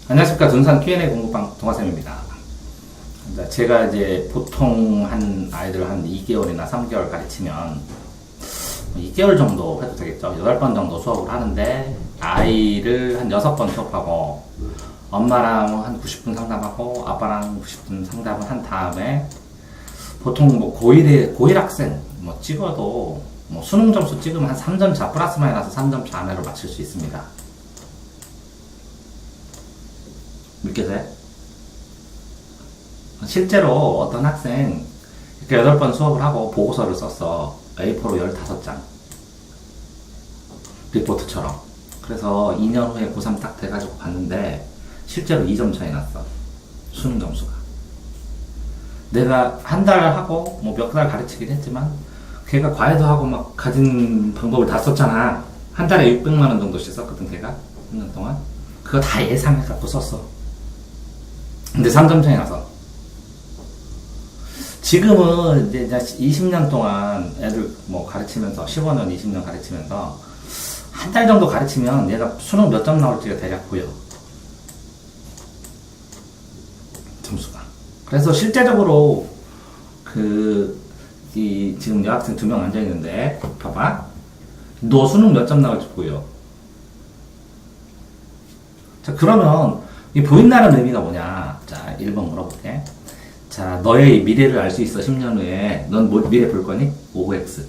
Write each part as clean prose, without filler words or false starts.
안녕하십니까. dun산 Q&A 공부방 동아쌤입니다. 제가 이제 보통 한 아이들을 한 2개월이나 3개월 가르치면 2개월 정도 해도 되겠죠. 8번 정도 수업을 하는데 아이를 한 6번 수업하고 엄마랑 한 90분 상담하고 아빠랑 90분 상담을 한 다음에 보통 뭐 고1 학생 뭐 찍어도 뭐 수능 점수 찍으면 한 3점 차 플러스 마이너스 3점 차 안으로 맞출 수 있습니다. 믿겠어요? 실제로 어떤 학생 이렇게 8번 수업을 하고 보고서를 썼어. A4로 15장 리포트처럼. 그래서 2년 후에 고3 딱 돼가지고 봤는데 실제로 2점 차이 났어. 수능 점수가. 내가 한 달 하고 뭐 몇 달 가르치긴 했지만 걔가 과외도 하고 막 가진 방법을 다 썼잖아. 한 달에 600만원 정도씩 썼거든 걔가 1년 동안. 그거 다 예상해갖고 썼어. 근데 3점 차이 나서. 지금은 이제 20년 동안 애들 뭐 가르치면서 15년, 20년 가르치면서 한 달 정도 가르치면 얘가 수능 몇 점 나올지가 대략 보여. 점수가. 그래서 실제적으로 지금 여학생 2명 앉아있는데 봐봐. 너 수능 몇 점 나올지 보여. 자, 그러면 이 보인다는 의미가 뭐냐? 자, 1번 물어볼게. 자, 너의 미래를 알 수 있어. 10년 후에. 넌 뭐 미래 볼 거니? OX.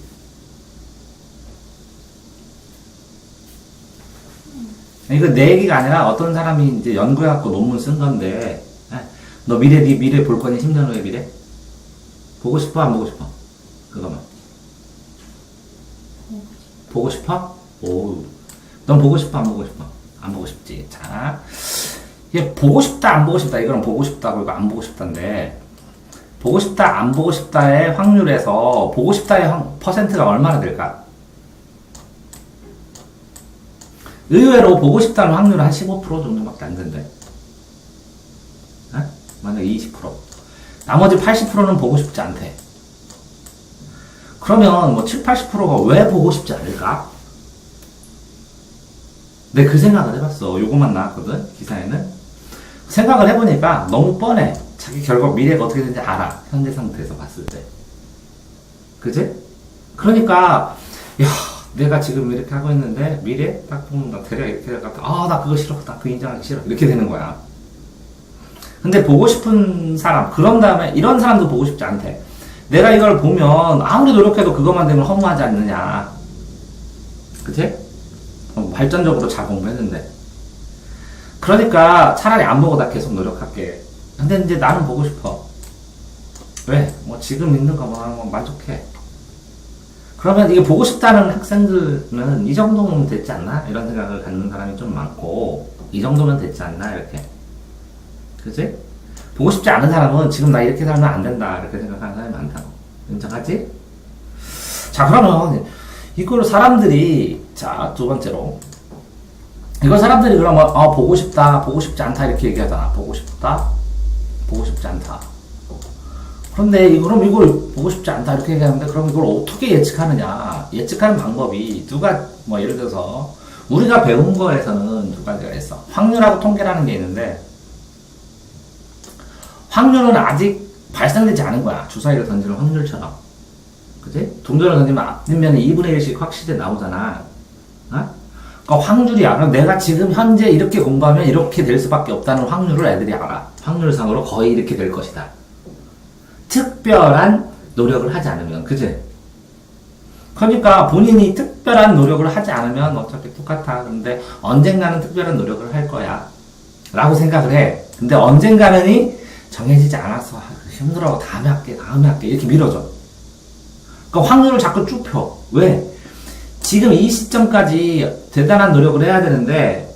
이거 내 얘기가 아니라 어떤 사람이 이제 연구해갖고 논문 쓴 건데, 너 네 미래 볼 거니? 10년 후에 미래? 보고 싶어? 안 보고 싶어? 그거만. 보고 싶어? 오. 넌 보고 싶어? 안 보고 싶어? 안 보고 싶지. 자. 이게 보고 싶다, 안 보고 싶다. 이거는 보고 싶다고 이거 안 보고 싶다인데, 보고 싶다, 안 보고 싶다의 확률에서 보고 싶다의 퍼센트가 얼마나 될까? 의외로 보고 싶다는 확률은 한 15% 정도밖에 안 된대. 만약에 20%. 나머지 80%는 보고 싶지 않대. 그러면 뭐 7, 80%가 왜 보고 싶지 않을까? 내가 그 생각을 해봤어. 요것만 나왔거든, 기사에는. 생각을 해보니까 너무 뻔해. 자기 결국 미래가 어떻게 되는지 알아. 현재 상태에서 봤을 때. 그지? 그러니까, 야, 내가 지금 이렇게 하고 있는데, 미래? 딱 보면 나 대략 이렇게 될 것 같아. 아, 나 그거 싫어. 나 그거 인정하기 싫어. 이렇게 되는 거야. 근데 보고 싶은 사람, 그런 다음에 이런 사람도 보고 싶지 않대. 내가 이걸 보면 아무리 노력해도 그것만 되면 허무하지 않느냐. 그치? 발전적으로 잘 공부했는데. 그러니까 차라리 안 보고 나 계속 노력할게. 근데 이제 나는 보고 싶어. 왜? 뭐 지금 있는 거 뭐 만족해. 그러면 이게 보고 싶다는 학생들은 이 정도면 됐지 않나? 이런 생각을 갖는 사람이 좀 많고, 이 정도면 됐지 않나? 이렇게. 그치? 보고 싶지 않은 사람은 지금 나 이렇게 살면 안 된다. 이렇게 생각하는 사람이 많다고. 인정하지? 자, 그러면 이걸 사람들이, 자, 두 번째로. 이걸 사람들이 그러면, 보고 싶다, 보고 싶지 않다, 이렇게 얘기하잖아. 보고 싶다, 보고 싶지 않다. 그런데, 그럼 이걸 보고 싶지 않다, 이렇게 얘기하는데, 그럼 이걸 어떻게 예측하느냐. 예측하는 방법이 누가, 뭐, 예를 들어서, 우리가 배운 거에서는 두 가지가 있어. 확률하고 통계라는 게 있는데, 확률은 아직 발생되지 않은 거야. 주사위를 던지는 확률처럼. 그치? 동전을 던지면 앞뒷면에 2분의 1씩 확실히 나오잖아. 그러니까 확률이 알아. 내가 지금 현재 이렇게 공부하면 이렇게 될 수밖에 없다는 확률을 애들이 알아. 확률상으로 거의 이렇게 될 것이다. 특별한 노력을 하지 않으면. 그치? 그러니까 본인이 특별한 노력을 하지 않으면 어차피 똑같아. 근데 언젠가는 특별한 노력을 할 거야. 라고 생각을 해. 근데 언젠가는이 정해지지 않았어. 힘들어. 다음에 할게. 이렇게 미뤄져. 그러니까 확률을 자꾸 쭉 펴. 왜? 지금 이 시점까지 대단한 노력을 해야 되는데,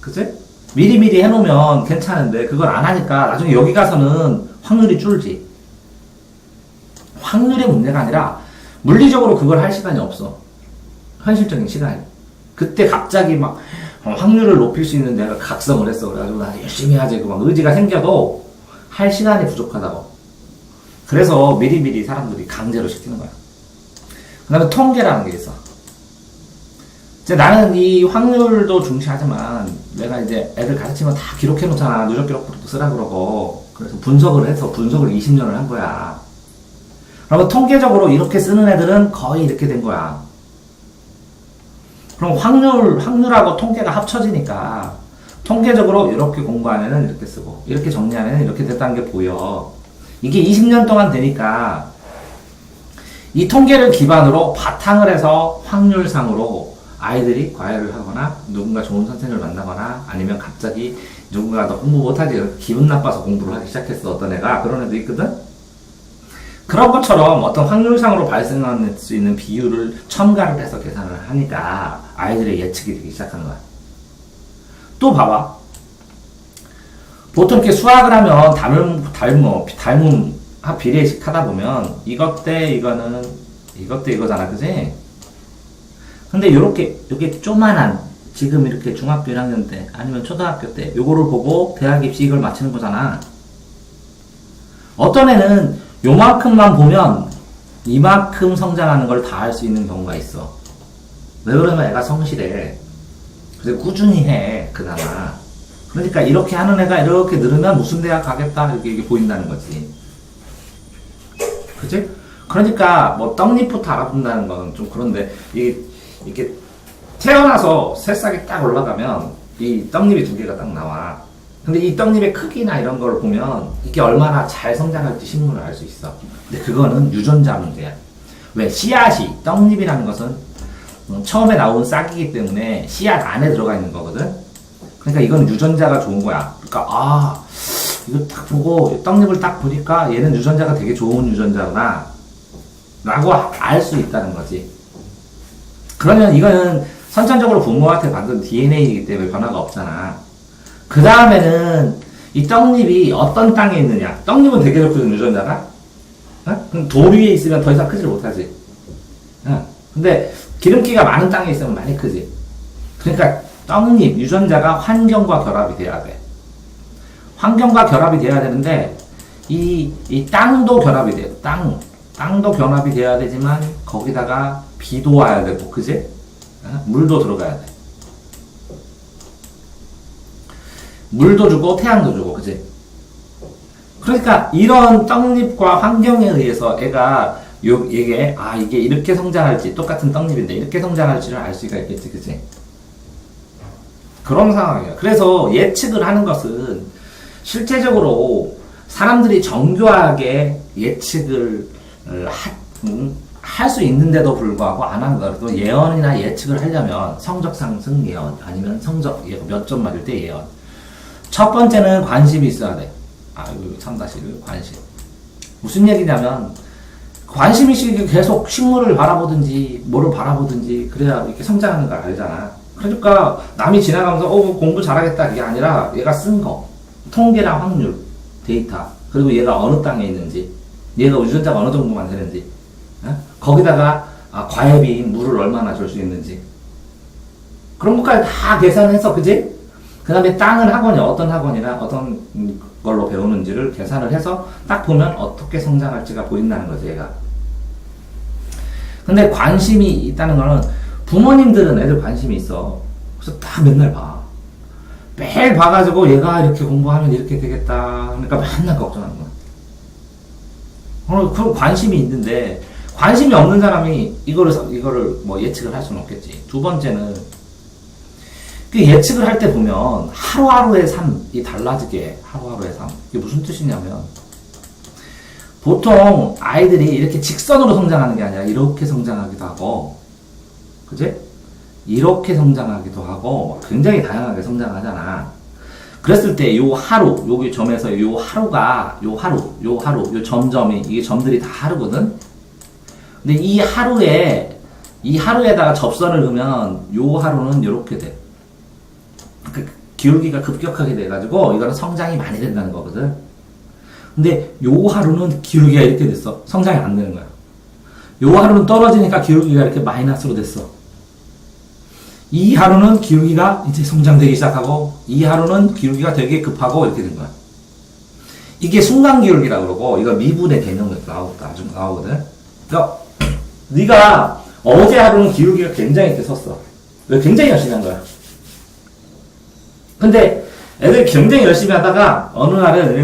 그치? 미리미리 해놓으면 괜찮은데, 그걸 안 하니까 나중에 여기 가서는 확률이 줄지. 확률의 문제가 아니라, 물리적으로 그걸 할 시간이 없어. 현실적인 시간이. 그때 갑자기 막, 확률을 높일 수 있는 내가 각성을 했어. 그래가지고 나 열심히 해야지. 막 의지가 생겨도, 할 시간이 부족하다고. 그래서 미리미리 사람들이 강제로 시키는 거야. 그 다음에 통계라는 게 있어. 이제 나는 이 확률도 중시하지만 내가 이제 애들 가르치면 다 기록해 놓잖아. 누적 기록부터 쓰라 그러고. 그래서 분석을 해서 분석을 20년을 한 거야. 그러면 통계적으로 이렇게 쓰는 애들은 거의 이렇게 된 거야. 그럼 확률하고 통계가 합쳐지니까 통계적으로 이렇게 공부한 애는 이렇게 쓰고 이렇게 정리한 애는 이렇게 됐다는 게 보여. 이게 20년 동안 되니까 이 통계를 기반으로 바탕을 해서 확률상으로 아이들이 과외를 하거나 누군가 좋은 선생님을 만나거나 아니면 갑자기 누군가 너 공부 못하지 기분 나빠서 공부를 하기 시작했어. 어떤 애가 그런 애도 있거든. 그런 것처럼 어떤 확률상으로 발생할 수 있는 비율을 첨가를 해서 계산을 하니까 아이들의 예측이 되기 시작하는 거야. 또 봐봐. 보통 이렇게 수학을 하면 닮음 비례식 하다 보면 이것 때 이거는 이것 때 이거잖아, 그지? 근데 요렇게 조만한 지금 이렇게 중학교 1학년 때 아니면 초등학교 때 요거를 보고 대학 입시 이걸 맞추는 거잖아. 어떤 애는 요만큼만 보면 이만큼 성장하는 걸 다 할 수 있는 경우가 있어. 왜 그러면 애가 성실해. 그래서 꾸준히 해, 그나마. 그러니까 이렇게 하는 애가 이렇게 늘으면 무슨 대학 가겠다 이렇게 보인다는 거지. 그치? 그러니까 뭐 떡잎부터 알아본다는 건 좀 그런데 이게 태어나서 새싹이 딱 올라가면 이 떡잎이 두 개가 딱 나와. 근데 이 떡잎의 크기나 이런 걸 보면 이게 얼마나 잘 성장할지 식물을 알 수 있어. 근데 그거는 유전자 문제야. 왜? 씨앗이 떡잎이라는 것은 처음에 나온 싹이기 때문에 씨앗 안에 들어가 있는 거거든. 그러니까 이건 유전자가 좋은 거야. 그러니까 이거 딱 보고 떡잎을 딱 보니까 얘는 유전자가 되게 좋은 유전자구나 라고 알 수 있다는 거지. 그러면 이거는 선천적으로 부모한테 받은 DNA이기 때문에 변화가 없잖아. 그 다음에는 이 떡잎이 어떤 땅에 있느냐. 떡잎은 되게 좋거든, 유전자가. 어? 그럼 돌 위에 있으면 더 이상 크지 못하지. 어? 근데 기름기가 많은 땅에 있으면 많이 크지. 그러니까 떡잎, 유전자가 환경과 결합이 돼야 돼. 환경과 결합이 돼야 되는데 이 땅도 결합이 돼요. 땅도 결합이 돼야 되지만 거기다가 비도 와야 되고, 그지? 어? 물도 들어가야 돼. 물도 주고 태양도 주고, 그지? 그러니까 이런 떡잎과 환경에 의해서 애가 이게 이렇게 성장할지, 똑같은 떡잎인데 이렇게 성장할지를 알 수가 있겠지, 그지? 그런 상황이야. 그래서 예측을 하는 것은 실제적으로 사람들이 정교하게 예측을 할 수 있는데도 불구하고 안 하더라도 예언이나 예측을 하려면 성적 상승 예언 아니면 성적 몇 점 맞을 때 예언. 첫 번째는 관심이 있어야 돼. 이거 참다시 관심. 무슨 얘기냐면 관심이 계속 식물을 바라보든지 뭐를 바라보든지 그래야 이렇게 성장하는 걸 알잖아. 그러니까 남이 지나가면서 공부 잘하겠다 이게 아니라 얘가 쓴 거 통계랑 확률 데이터 그리고 얘가 어느 땅에 있는지 얘가 유전자가 어느 정도만 되는지 거기다가 과외비 물을 얼마나 줄 수 있는지 그런 것까지 다 계산해서 그지? 그 다음에 땅은 학원이 어떤 학원이나 어떤 걸로 배우는지를 계산을 해서 딱 보면 어떻게 성장할지가 보인다는 거지 얘가. 근데 관심이 있다는 거는 부모님들은 애들 관심이 있어. 그래서 다 맨날 봐. 매일 봐가지고 얘가 이렇게 공부하면 이렇게 되겠다 그러니까 맨날 걱정하는 거야. 그 관심이 있는데 관심이 없는 사람이 이거를 뭐 예측을 할 수는 없겠지. 두 번째는 그 예측을 할 때 보면 하루하루의 삶이 달라지게 하루하루의 삶. 이게 무슨 뜻이냐면 보통 아이들이 이렇게 직선으로 성장하는 게 아니라 이렇게 성장하기도 하고 그치? 이렇게 성장하기도 하고 굉장히 다양하게 성장하잖아. 그랬을 때 요 하루 여기 점에서 요 하루가 요 점점이 이게 점들이 다 하루거든. 근데 이 하루에다가 접선을 그으면 요 하루는 요렇게 돼. 그 기울기가 급격하게 돼가지고 이거는 성장이 많이 된다는 거거든. 근데 요 하루는 기울기가 이렇게 됐어. 성장이 안 되는 거야. 요 하루는 떨어지니까 기울기가 이렇게 마이너스로 됐어. 이 하루는 기울기가 이제 성장되기 시작하고 이 하루는 기울기가 되게 급하고 이렇게 된 거야. 이게 순간 기울기라고 그러고 이거 미분의 개념으로 나오거든. 그러니까 네가 어제 하루는 기울기가 굉장히 이렇게 섰어. 왜? 굉장히 열심히 한 거야. 근데 애들이 굉장히 열심히 하다가 어느 날은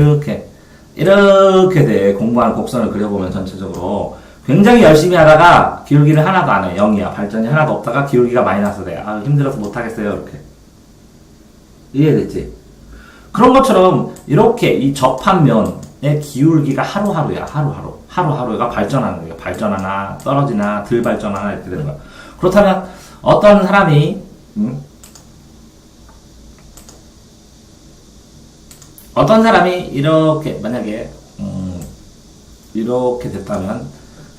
이렇게 돼. 공부하는 곡선을 그려보면 전체적으로 굉장히 열심히 하다가 기울기를 하나도 안 해. 0이야. 발전이 하나도 없다가 기울기가 마이너스 돼. 아, 힘들어서 못하겠어요. 이렇게. 이해됐지? 그런 것처럼 이렇게 이 접합면의 기울기가 하루하루야. 하루하루가 발전하는 거야. 발전하나 떨어지나 덜 발전하나 이렇게 되는 거야. 그렇다면 어떤 사람이 이렇게 만약에 이렇게 됐다면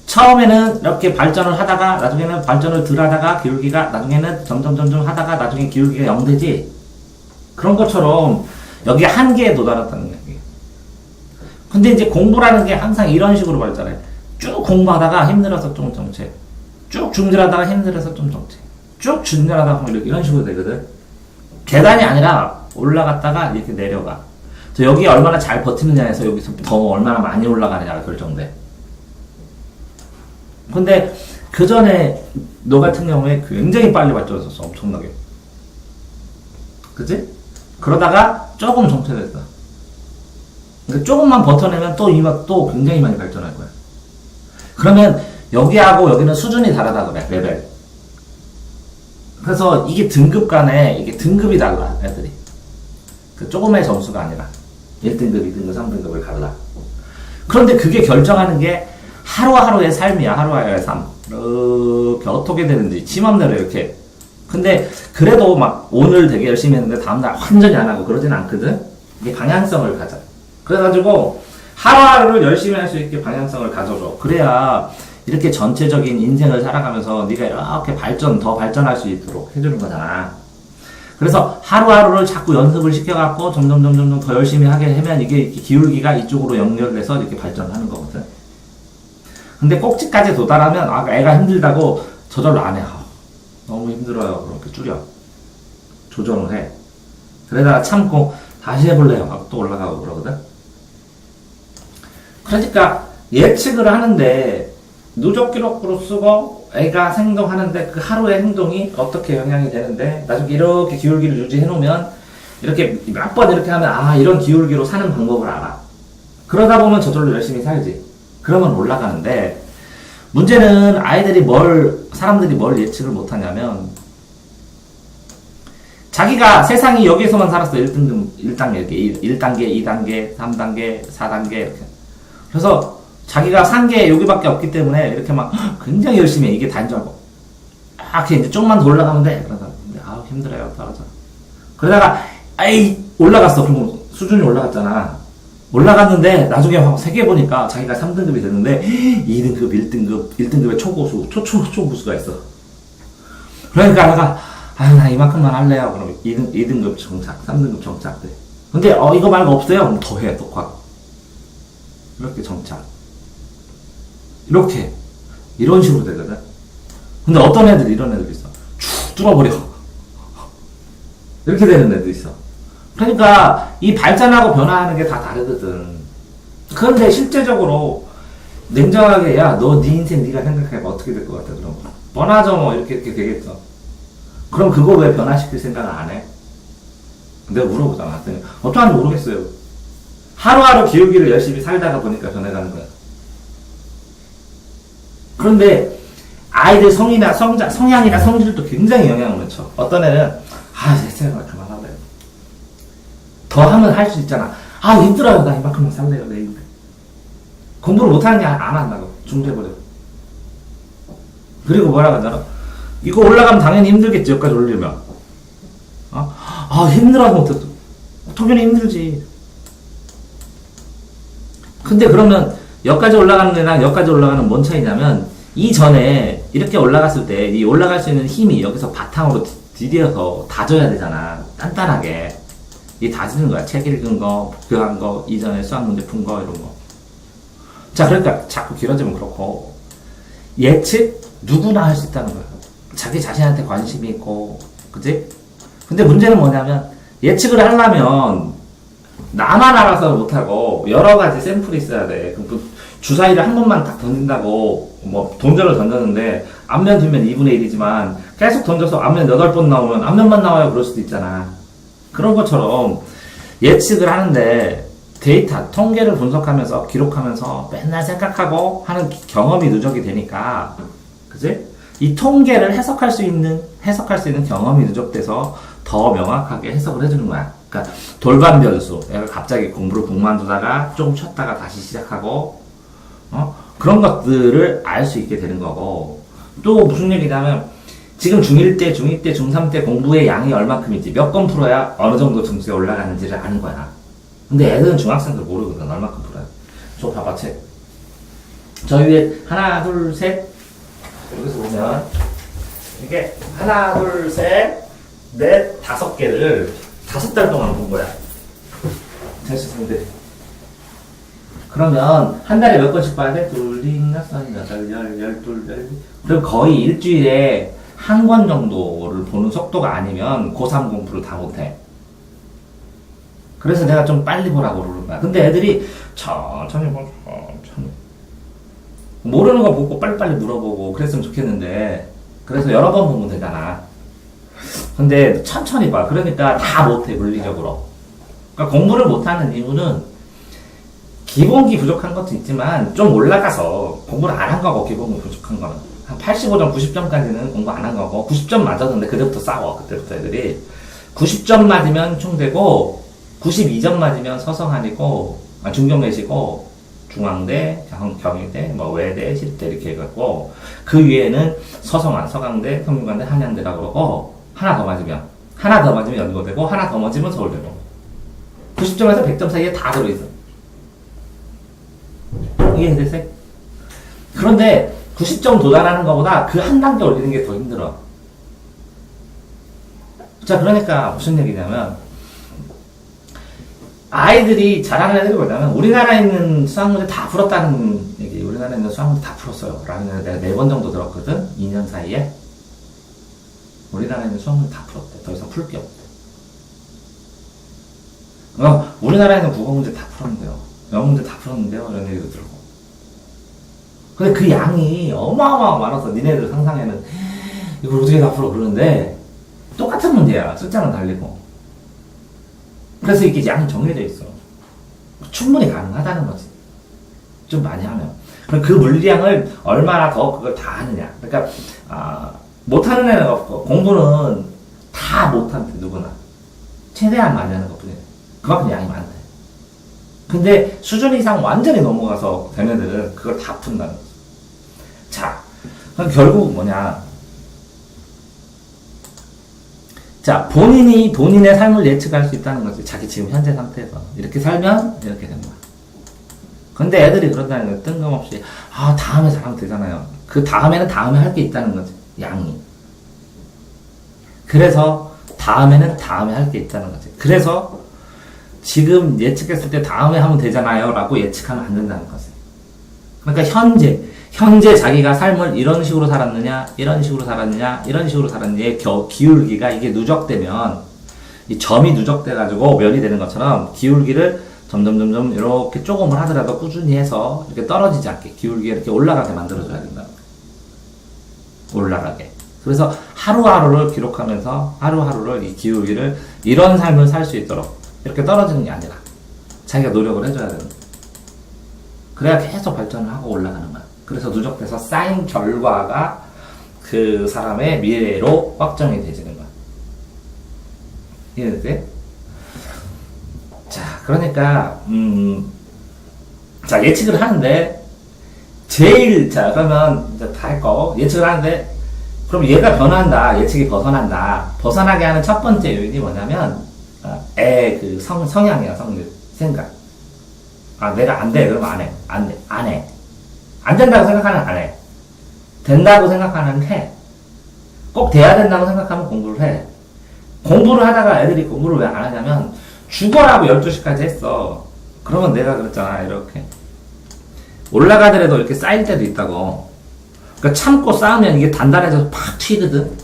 처음에는 이렇게 발전을 하다가 나중에는 발전을 덜 하다가 기울기가 나중에는 점점 하다가 나중에 기울기가 0 되지. 그런 것처럼 여기 한계에 도달했다는 얘기예요. 근데 이제 공부라는 게 항상 이런 식으로 발전해. 쭉 공부하다가 힘들어서 좀 정체. 쭉 중절하다가 힘들어서 좀 정체. 쭉 중절하다가 이런 식으로 되거든. 계단이 아니라 올라갔다가 이렇게 내려가. 여기 얼마나 잘 버티느냐에서 여기서 더 얼마나 많이 올라가느냐가 결정돼. 근데 그 전에 너 같은 경우에 굉장히 빨리 발전했었어. 엄청나게. 그치? 그러다가 조금 정체됐어. 그러니까 조금만 버텨내면 또 굉장히 많이 발전할 거야. 그러면 여기하고 여기는 수준이 다르다 그래. 레벨. 그래서 이게 등급 간에 이게 등급이 달라. 애들이. 그 조금의 점수가 아니라 1등급, 2등급, 3등급을 갈라. 그런데 그게 결정하는 게 하루하루의 삶이야. 하루하루의 삶. 이렇게 어떻게 되는지 지 맘대로 이렇게. 근데 그래도 막 오늘 되게 열심히 했는데 다음날 완전히 안 하고 그러진 않거든. 이게 방향성을 가져. 그래가지고 하루하루를 열심히 할 수 있게 방향성을 가져줘. 그래야 이렇게 전체적인 인생을 살아가면서 네가 이렇게 더 발전할 수 있도록 해주는 거잖아. 그래서 하루하루를 자꾸 연습을 시켜갖고 점점 더 열심히 하게 하면 이게 기울기가 이쪽으로 연결돼서 이렇게 발전하는 거거든. 근데 꼭지까지 도달하면 애가 힘들다고 저절로 안 해. 너무 힘들어요. 그렇게 줄여. 조정을 해. 그러다가 참고 다시 해볼래요. 하고 또 올라가고 그러거든. 그러니까 예측을 하는데 누적 기록으로 쓰고 애가 행동하는데 그 하루의 행동이 어떻게 영향이 되는데 나중에 이렇게 기울기를 유지해 놓으면 이렇게 몇 번 이렇게 하면 이런 기울기로 사는 방법을 알아. 그러다 보면 저절로 열심히 살지. 그러면 올라가는데 문제는 사람들이 뭘 예측을 못하냐면 자기가 세상이 여기에서만 살았어. 1단계 이렇게 1단계, 2단계, 3단계, 4단계 이렇게. 그래서 자기가 산 게 여기밖에 없기 때문에 이렇게 막 굉장히 열심히 해. 이게 다인 줄 알고. 이렇게 이제 좀만 더 올라가면 돼. 그러다가 힘들어요. 떨어져. 그러다가 올라갔어. 그럼 수준이 올라갔잖아. 올라갔는데 나중에 세개 보니까 자기가 3등급이 됐는데 2등급, 1등급의 초고수, 초고수가 있어. 그러니까 내가 나 이만큼만 할래요. 그럼 2등급 정착, 3등급 정착 돼. 근데 이거 말고 없어요? 그럼 더 해. 또 확. 이렇게 정착. 이런 식으로 되거든. 근데 어떤 애들 이런 애들 있어. 쭉 뚫어버려. 이렇게 되는 애들 있어. 그러니까 이 발전하고 변화하는 게 다 다르거든. 그런데 실제적으로 냉정하게 너 네 인생 네가 생각해봐. 어떻게 될 것 같아? 그럼 뻔하죠. 뭐 이렇게 되겠어. 그럼 그거 왜 변화시킬 생각을 안 해? 내가 물어보잖아. 어떡하는지 모르겠어요. 하루하루 기울기를 열심히 살다가 보니까 변해가는 거야. 그런데 아이들 성향이나 성질도 굉장히 영향을 미쳐. 어떤 애는 제발 그만할래요. 더 하면 할 수 있잖아. 힘들어요. 나 이만큼만 살래요. 내일. 공부를 못하는 게 안 한다고. 중재버려. 그리고 뭐라고 하잖아. 이거 올라가면 당연히 힘들겠지. 여기까지 올리면. 힘들어서 못했어. 당연히 힘들지. 근데 그러면 여기까지 올라가는 데랑 여기까지 올라가는 뭔 차이냐면 이전에 이렇게 올라갔을 때 이 올라갈 수 있는 힘이 여기서 바탕으로 디뎌서 다져야 되잖아. 단단하게. 이 다지는 거야. 책 읽은 거, 복교한 거, 이전에 수학 문제 푼 거, 이런 거. 자, 그러니까 자꾸 길어지면 그렇고 예측 누구나 할 수 있다는 거야. 자기 자신한테 관심이 있고, 그치? 근데 문제는 뭐냐면 예측을 하려면 나만 알아서 못하고 여러 가지 샘플이 있어야 돼. 주사위를 한 번만 딱 던진다고 뭐 동전을 던졌는데 앞면 뒷면 2분의 1이지만 계속 던져서 앞면 8번 나오면 앞면만 나와요. 그럴 수도 있잖아. 그런 것처럼 예측을 하는데 데이터, 통계를 분석하면서 기록하면서 맨날 생각하고 하는 경험이 누적이 되니까, 그지? 이 통계를 해석할 수 있는 경험이 누적돼서 더 명확하게 해석을 해주는 거야. 그러니까 돌발 변수, 얘가 갑자기 공부를 그만두다가 조금 쉬었다가 다시 시작하고, 그런 것들을 알 수 있게 되는 거고, 또 무슨 얘기냐면 지금 중1 때, 중2 때, 중3 때 공부의 양이 얼마큼인지 몇 건 풀어야 어느 정도 점수가 올라가는지를 아는 거야. 근데 애들은 중학생들 모르거든. 얼마큼 풀어요. 저 봐봐, 책. 저 위에 하나, 둘, 셋. 여기서 보면 이게 하나, 둘, 셋, 넷, 5개를 5달 동안 본 거야. 재수생들. 그러면 한 달에 몇 건씩 봐야 돼? 둘, 여섯, 여덟, 열둘, 그럼 거의 일주일에 한 권 정도를 보는 속도가 아니면 고3 공부를 다 못해. 그래서 내가 좀 빨리 보라고 그러는 거야. 근데 애들이 천천히 봐, 천천히. 모르는 거 보고 빨리빨리 물어보고 그랬으면 좋겠는데, 그래서 여러 번 보면 되잖아. 근데 천천히 봐. 그러니까 다 못해, 물리적으로. 그러니까 공부를 못하는 이유는 기본기 부족한 것도 있지만 좀 올라가서 공부를 안 한 거고, 기본기 부족한 거는. 한 85점, 90점까지는 공부 안 한 거고, 90점 맞았는데 그때부터 싸워. 그때부터 애들이. 90점 맞으면 총대고, 92점 맞으면 서성한이고, 중경외시고, 중앙대, 경희대, 외대, 실대 이렇게 해갖고, 그 위에는 서성한, 서강대, 평균관대, 한양대라고 그러고, 하나 더 맞으면 연고되고, 하나 더 맞으면 서울대고. 90점에서 100점 사이에 다 들어있어. 이게 됐어요? 그런데 90점 도달하는 것보다 그 한 단계 올리는 게 더 힘들어. 자, 그러니까 무슨 얘기냐면, 아이들이 자랑을 해드리고 있다면, 우리나라에 있는 수학문제 다 풀었다는 얘기, 우리나라에 있는 수학문제 다 풀었어요. 라는 내가 4번 정도 들었거든? 2년 사이에. 우리나라에 있는 수학문제 다 풀었대. 더 이상 풀 게 없대. 우리나라에 있는 국어문제 다 풀었는데요. 영어문제 다 풀었는데요. 이런 얘기도 들고. 근데 그 양이 어마어마하게 많아서 니네들 상상에는 이걸 어떻게 다 풀어 그러는데, 똑같은 문제야. 숫자는 달리고. 그래서 이게 양이 정해져 있어. 충분히 가능하다는 거지. 좀 많이 하면. 그럼 그 물량을 얼마나 더 그걸 다 하느냐. 그러니까, 못하는 애는 없고, 공부는 다 못한대, 누구나. 최대한 많이 하는 것 뿐이야. 그만큼 양이 많대. 근데 수준 이상 완전히 넘어가서 걔네들은 그걸 다 푼다는 거지. 자, 그럼 결국 뭐냐. 자, 본인의 삶을 예측할 수 있다는 거지. 자기 지금 현재 상태에서. 이렇게 살면 이렇게 된다. 근데 애들이 그런다는 거야. 뜬금없이. 다음에 잘하면 되잖아요. 그 다음에는 다음에 할 게 있다는 거지. 양이. 그래서 다음에는 다음에 할 게 있다는 거지. 그래서 지금 예측했을 때 다음에 하면 되잖아요. 라고 예측하면 안 된다는 거지. 그러니까 현재 자기가 삶을 이런 식으로 살았느냐, 이런 식으로 살았느냐, 이런 식으로 살았느냐의 기울기가 이게 누적되면, 이 점이 누적돼가지고 면이 되는 것처럼 기울기를 점점 이렇게 조금을 하더라도 꾸준히 해서 이렇게 떨어지지 않게 기울기가 이렇게 올라가게 만들어줘야 된다. 올라가게. 그래서 하루하루를 기록하면서 하루하루를 이 기울기를 이런 삶을 살 수 있도록 이렇게 떨어지는 게 아니라 자기가 노력을 해줘야 되는 거야. 그래야 계속 발전을 하고 올라가는 거야. 그래서 누적돼서 쌓인 결과가 그 사람의 미래로 확정이 되지는 거야. 이해돼? 자, 그러니까 자, 예측을 하는데 자, 그러면 이제 다 했고, 예측을 하는데, 그럼 얘가 변한다, 예측이 벗어난다. 벗어나게 하는 첫 번째 요인이 뭐냐면, 그 성향이야, 생각. 내가 안 돼. 그러면 안 해. 안 해. 안 된다고 생각하면 안 해. 된다고 생각하면 해. 꼭 돼야 된다고 생각하면 공부를 해. 공부를 하다가 애들이 공부를 왜 안 하냐면, 죽어라고 12시까지 했어. 그러면 내가 그랬잖아, 이렇게. 올라가더라도 이렇게 쌓일 때도 있다고. 그러니까 참고 쌓으면 이게 단단해져서 팍 튀거든.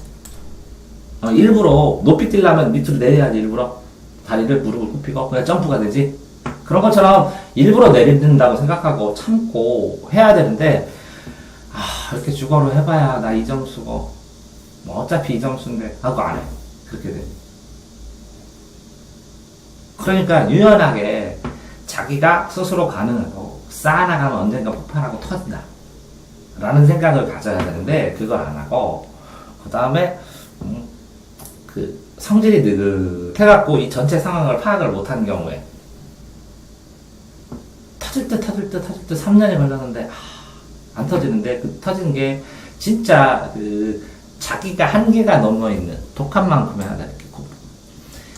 일부러 높이 뛰려면 밑으로 내려야지, 일부러. 다리를 무릎을 굽히고 그냥 점프가 되지. 그런 것처럼 일부러 내린다고 생각하고 참고 해야 되는데, 이렇게 주거로 해봐야 나 이 점수고 뭐 어차피 이 점수인데 하고 안 해. 그렇게 돼. 그러니까 유연하게 자기가 스스로 가능하고 쌓아나가면 언젠가 폭발하고 터진다 라는 생각을 가져야 되는데 그걸 안 하고 그 다음에 그 성질이 느긋해갖고 이 전체 상황을 파악을 못한 경우에 터질 듯 3년이 걸렸는데 안 터지는데 그 터지는 게 진짜 그 자기가 한계가 넘어있는 독한 만큼의 하다 이렇게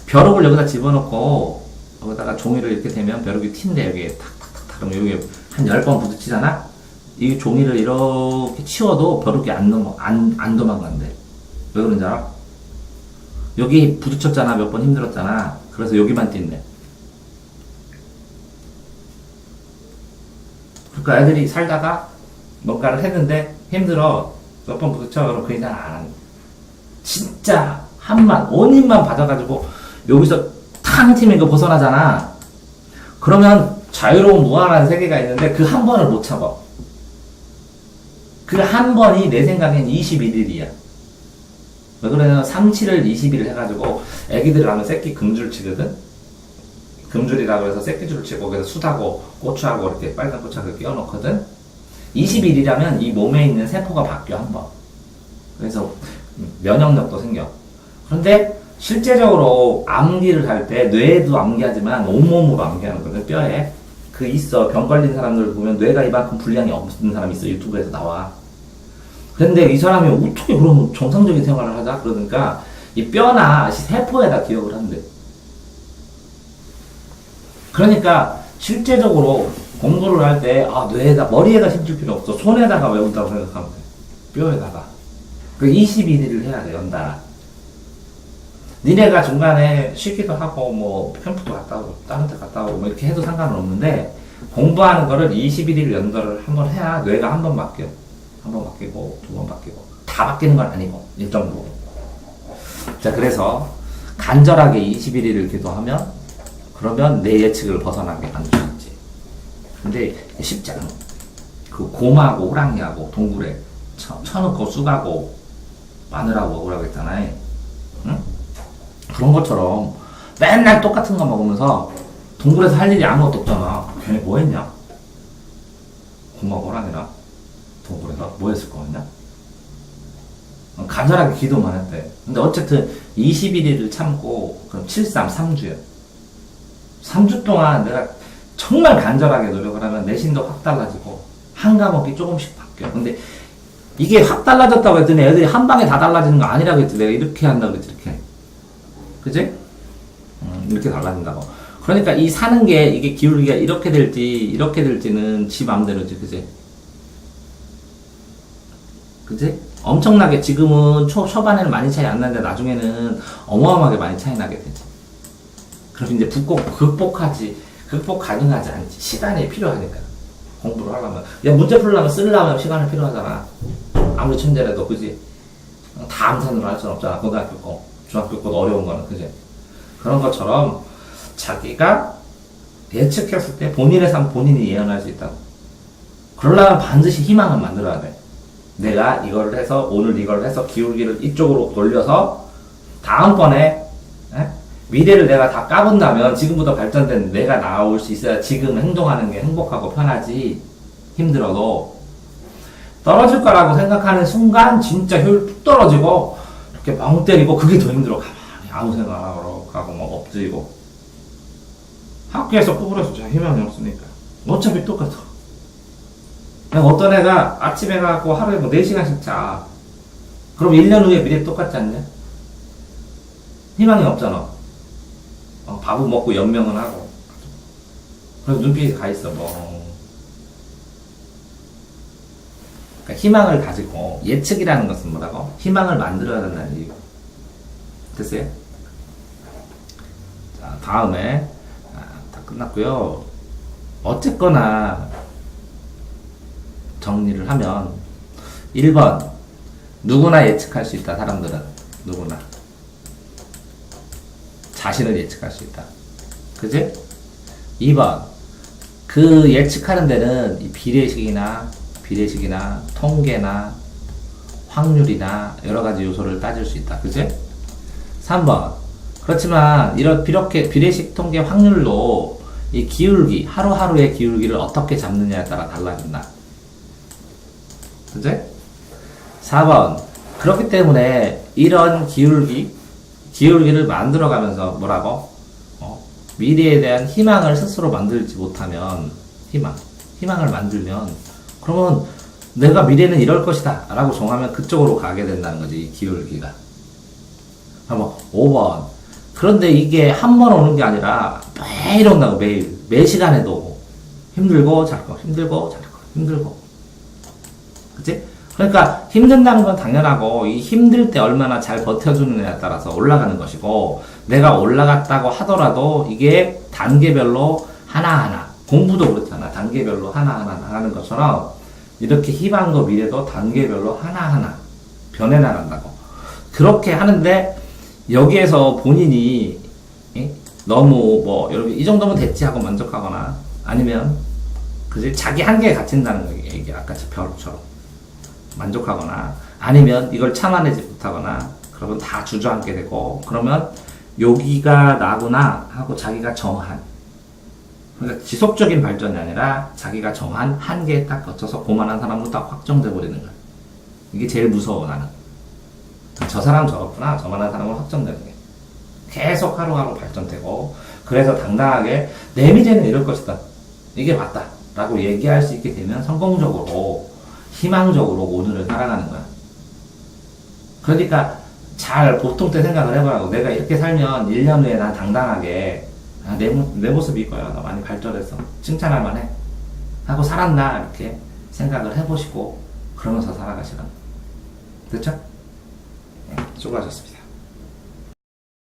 벼룩을 여기다 집어넣고 여기다가 종이를 이렇게 대면 벼룩이 튄대. 여기에 탁탁탁탁 그럼 여기 한 10번 부딪히잖아. 이 종이를 이렇게 치워도 벼룩이 안 도망간대. 왜 그런지 알아? 여기 부딪혔잖아. 몇 번 힘들었잖아. 그래서 여기만 뛴대. 그러니까 애들이 살다가 뭔가를 했는데 힘들어. 몇 번 부딪혀. 그럼 그 이상 안 하는. 진짜 원인만 받아가지고 여기서 탕 팀이 이거 벗어나잖아. 그러면 자유로운 무한한 세계가 있는데 그 한 번을 못 참아. 그 한 번이 내 생각엔 21일이야. 왜 그러냐면 37을 20일 해가지고 애기들 하면 새끼 금줄 치거든. 금줄이라고 해서 새끼줄 치고 그래서 숯하고 고추하고 이렇게 빨간 고추하고 끼워 넣거든. 20일이라면 이 몸에 있는 세포가 바뀌어 한 번. 그래서 면역력도 생겨. 그런데 실제적으로 암기를 할 때 뇌에도 암기하지만 온몸으로 암기하는 거거든. 뼈에 그 있어. 병 걸린 사람들 보면 뇌가 이만큼 분량이 없는 사람이 있어. 유튜브에서 나와. 근데 이 사람이 어떻게 그럼 정상적인 생활을 하자? 그러니까 이 뼈나 세포에다 기억을 한대. 그러니까 실제적으로 공부를 할 때 뇌에다 머리에다 심줄 필요 없어. 손에다가 외운다고 생각하면 돼. 뼈에다가. 그 21일을 해야 돼. 연달아. 니네가 중간에 쉬기도 하고 뭐 캠프도 갔다 오고 다른 데 갔다 오고 뭐 이렇게 해도 상관은 없는데 공부하는 거를 21일 연달을 한번 해야 뇌가 한 번 바뀌어. 한 번 바뀌고 두 번 바뀌고 다 바뀌는 건 아니고 일정으로. 자, 그래서 간절하게 21일을 기도하면 그러면 내 예측을 벗어나게 만들 수 있지. 근데 쉽지 않아. 그 곰하고 호랑이하고 동굴에 쳐놓고 쑥하고 마늘하고 먹으라고 했잖아요. 응? 그런 것처럼 맨날 똑같은 거 먹으면서 동굴에서 할 일이 아무것도 없잖아. 걔네 뭐 했냐? 곰하고 호랑이랑 동굴에서 뭐 했을 거 같냐? 간절하게 기도만 했대. 근데 어쨌든 21일을 참고 그럼 3주야. 3주 동안 내가 정말 간절하게 노력을 하면 내신도 확 달라지고 한 과목이 조금씩 바뀌어. 근데 이게 확 달라졌다고 했더니 애들이 한 방에 다 달라지는 거 아니라고 했지. 내가 이렇게 한다고 했지. 이렇게. 그지? 이렇게 달라진다고. 그러니까 이 사는 게 이게 기울기가 이렇게 될지는 지 맘대로지. 그지? 그지? 엄청나게 지금은 초반에는 많이 차이 안 나는데 나중에는 어마어마하게 많이 차이 나게 되지. 그럼 이제 극복 가능하지 않지. 시간이 필요하니까. 공부를 하려면. 야, 문제 풀려면 쓰려면 시간이 필요하잖아. 아무리 천재라도, 그지? 다 암산으로 할 수는 없잖아. 고등학교 거, 중학교 거도 어려운 거는, 그지? 그런 것처럼 자기가 예측했을 때 본인의 삶 본인이 예언할 수 있다고. 그러려면 반드시 희망을 만들어야 돼. 내가 이걸 해서, 오늘 이걸 해서 기울기를 이쪽으로 돌려서 다음번에, 미래를 내가 다 까본다면 지금부터 발전된 내가 나올 수 있어야 지금 행동하는 게 행복하고 편하지. 힘들어도 떨어질 거라고 생각하는 순간 진짜 효율 뚝 떨어지고 이렇게 멍 때리고 그게 더 힘들어. 가만히 아무 생각 안 하고 가고 막 엎드리고 학교에서 구부려서 잘 희망이 없으니까 어차피 똑같아. 그냥 어떤 애가 아침에 가고 하루에 뭐 4시간씩 자. 그럼 1년 후에 미래 똑같지 않냐? 희망이 없잖아. 밥은 먹고 연명은 하고. 그래서 눈빛이 가있어, 뭐. 그러니까 희망을 가지고, 예측이라는 것은 뭐라고? 희망을 만들어야 된다는 이유. 됐어요? 자, 다음에, 다 끝났고요. 어쨌거나, 정리를 하면, 1번, 누구나 예측할 수 있다, 사람들은. 누구나. 자신을 예측할 수 있다. 그지? 2번. 그 예측하는 데는 이 비례식이나 비례식이나 통계나 확률이나 여러 가지 요소를 따질 수 있다. 그치? 3번. 그렇지만 이렇게 비례식 통계 확률로 이 기울기, 하루하루의 기울기를 어떻게 잡느냐에 따라 달라진다. 그치? 4번. 그렇기 때문에 이런 기울기를 만들어가면서 뭐라고? 미래에 대한 희망을 스스로 만들지 못하면, 희망을 만들면, 그러면 내가 미래는 이럴 것이다 라고 정하면 그쪽으로 가게 된다는 거지, 이 기울기가. 한번 5번. 그런데 이게 한 번 오는 게 아니라 매일 온다고, 매일. 매 시간에도 오고. 힘들고 잘거, 힘들고 잘거, 힘들고. 그치? 그러니까 힘든다는 건 당연하고 이 힘들 때 얼마나 잘 버텨주느냐에 따라서 올라가는 것이고, 내가 올라갔다고 하더라도 이게 단계별로 하나하나, 공부도 그렇잖아. 단계별로 하나하나 나가는 것처럼 이렇게 희망도 미래도 단계별로 하나하나 변해나간다고. 그렇게 하는데 여기에서 본인이 너무 뭐 여러분 이 정도면 됐지 하고 만족하거나, 아니면 그지 자기 한계에 갇힌다는 거예요. 이게 아까 저 벼룩처럼 만족하거나, 아니면 이걸 참아내지 못하거나, 그러면 다 주저앉게 되고, 그러면 여기가 나구나 하고 자기가 정한, 그러니까 지속적인 발전이 아니라 자기가 정한 한계에 딱 거쳐서 고만한 사람으로 딱 확정돼 버리는 거야. 이게 제일 무서워, 나는. 저 사람 저렇구나, 저만한 사람으로 확정되는 게. 계속 하루하루 발전되고, 그래서 당당하게 내 미래는 이럴 것이다, 이게 맞다 라고 얘기할 수 있게 되면 성공적으로, 희망적으로 오늘을 살아가는 거야. 그러니까 잘 보통 때 생각을 해보라고. 내가 이렇게 살면 1년 후에 난 당당하게 내 모습이 이거야, 나 많이 발전했어, 칭찬할 만해 하고 살았나, 이렇게 생각을 해보시고 그러면서 살아가시라고. 됐죠? 네, 수고하셨습니다.